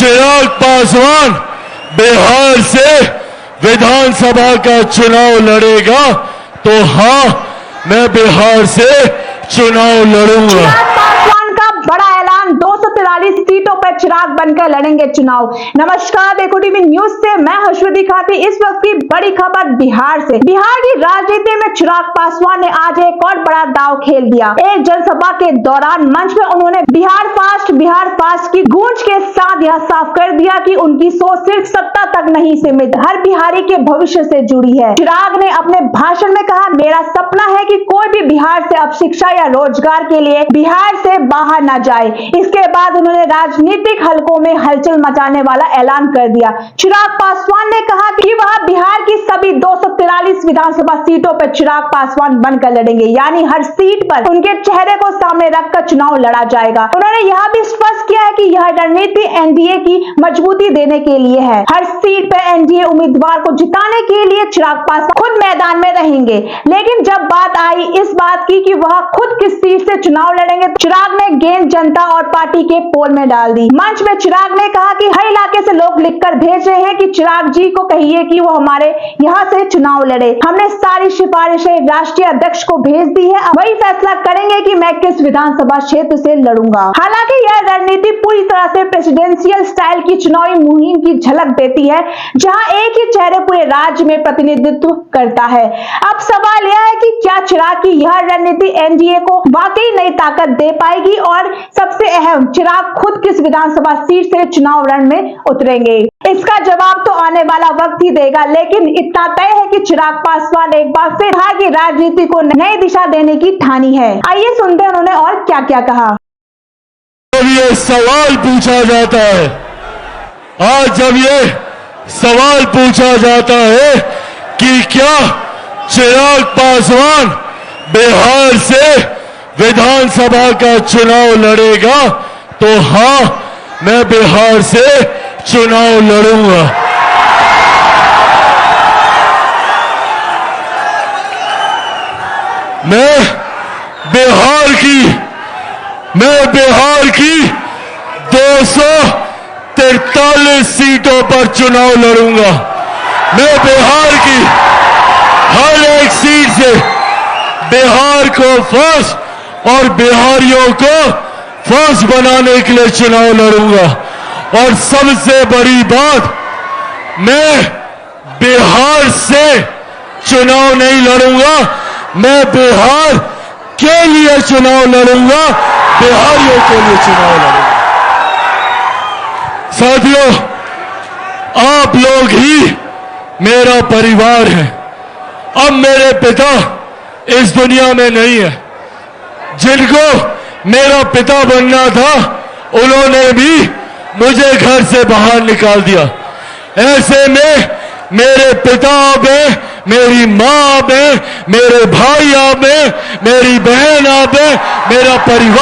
चिराग पासवान बिहार से विधानसभा का चुनाव लड़ेगा तो हाँ, मैं बिहार से चुनाव लड़ूंगा। चिराग पासवान का बड़ा ऐलान, 243 सीटों पर चिराग बनकर लड़ेंगे चुनाव। नमस्कार, देखो टीवी न्यूज से मैं हर्षवती खाती। इस वक्त की बड़ी खबर बिहार से। बिहार की राजनीति में चिराग पासवान ने आज एक और बड़ा दांव खेल दिया। एक जनसभा के दौरान मंच में उन्होंने बिहार फास्ट की गूंज के साथ यह साफ कर दिया कि उनकी सोच सिर्फ सत्ता तक नहीं सीमित, हर बिहारी के भविष्य से जुड़ी है। चिराग ने अपने भाषण में कहा, मेरा सपना है कि कोई भी बिहार से अब शिक्षा या रोजगार के लिए बिहार से बाहर न जाए। इसके बाद उन्होंने राजनीतिक हलकों में हलचल मचाने वाला ऐलान कर दिया। चिराग पासवान ने कहा कि वह बिहार की सभी 243 विधानसभा सीटों पर चिराग पासवान बनकर लड़ेंगे, यानी हर सीट पर उनके चेहरे को सामने रखकर चुनाव लड़ा जाएगा। उन्होंने यह भी स्पष्ट किया है कि यह रणनीति एनडीए की मजबूती देने के लिए है। हर सीट पर एनडीए उम्मीदवार को जिताने के लिए चिराग पासवान खुद मैदान में रहेंगे। लेकिन जब बात आई इस बात की कि वह खुद किस सीट से चुनाव लड़ेंगे, चिराग ने गेंद जनता और पार्टी के पोल में डाल दी। मंच में चिराग ने कहा कि हर इलाके से लोग लिखकर भेज रहे हैं कि चिराग जी को कहिए कि वो हमारे यहाँ से चुनाव लड़े। हमने सारी सिफारिशें राष्ट्रीय अध्यक्ष को भेज दी है, वही फैसला करेंगे कि मैं किस विधानसभा क्षेत्र से लड़ूंगा। हालांकि यह रणनीति पूरी तरह से प्रेसिडेंशियल स्टाइल की चुनावी मुहिम की झलक देती है, जहां एक ही चेहरे पूरे राज्य में प्रतिनिधित्व करता है। अब सवाल यह है कि क्या चिराग की यह रणनीति एनडीए को वाकई नई ताकत दे पाएगी, और सबसे अहम, चिराग खुद किस विधानसभा सीट से चुनाव रण में उतरेंगे? इसका जवाब तो आने वाला वक्त ही देगा, लेकिन इतना तय है कि चिराग पासवान एक बार फिर बिहार की राजनीति को नई दिशा देने की ठानी है। आइए सुनते हैं उन्होंने और क्या क्या कहा। जब ये सवाल पूछा जाता है, आज जब ये सवाल पूछा जाता है कि क्या चिराग पासवान बिहार से विधानसभा का चुनाव लड़ेगा, तो हाँ, मैं बिहार से चुनाव लड़ूंगा। मैं बिहार की 243 सीटों पर चुनाव लड़ूंगा। मैं बिहार की हर एक सीट से बिहार को फर्स्ट और बिहारियों को फर्स्ट बनाने के लिए चुनाव लड़ूंगा। और सबसे बड़ी बात, मैं बिहार से चुनाव नहीं लड़ूंगा, मैं बिहार के लिए चुनाव लड़ूंगा, बिहारियों के लिए चुनाव लड़ूंगा। साथियों, आप लोग ही मेरा परिवार है। अब मेरे पिता इस दुनिया में नहीं है। जिनको मेरा पिता बनना था, उन्होंने भी मुझे घर से बाहर निकाल दिया। ऐसे में मेरे पिता अब है, मेरी माँ अब है, मेरे भाई अब है, मेरी बहन अब है, मेरा परिवार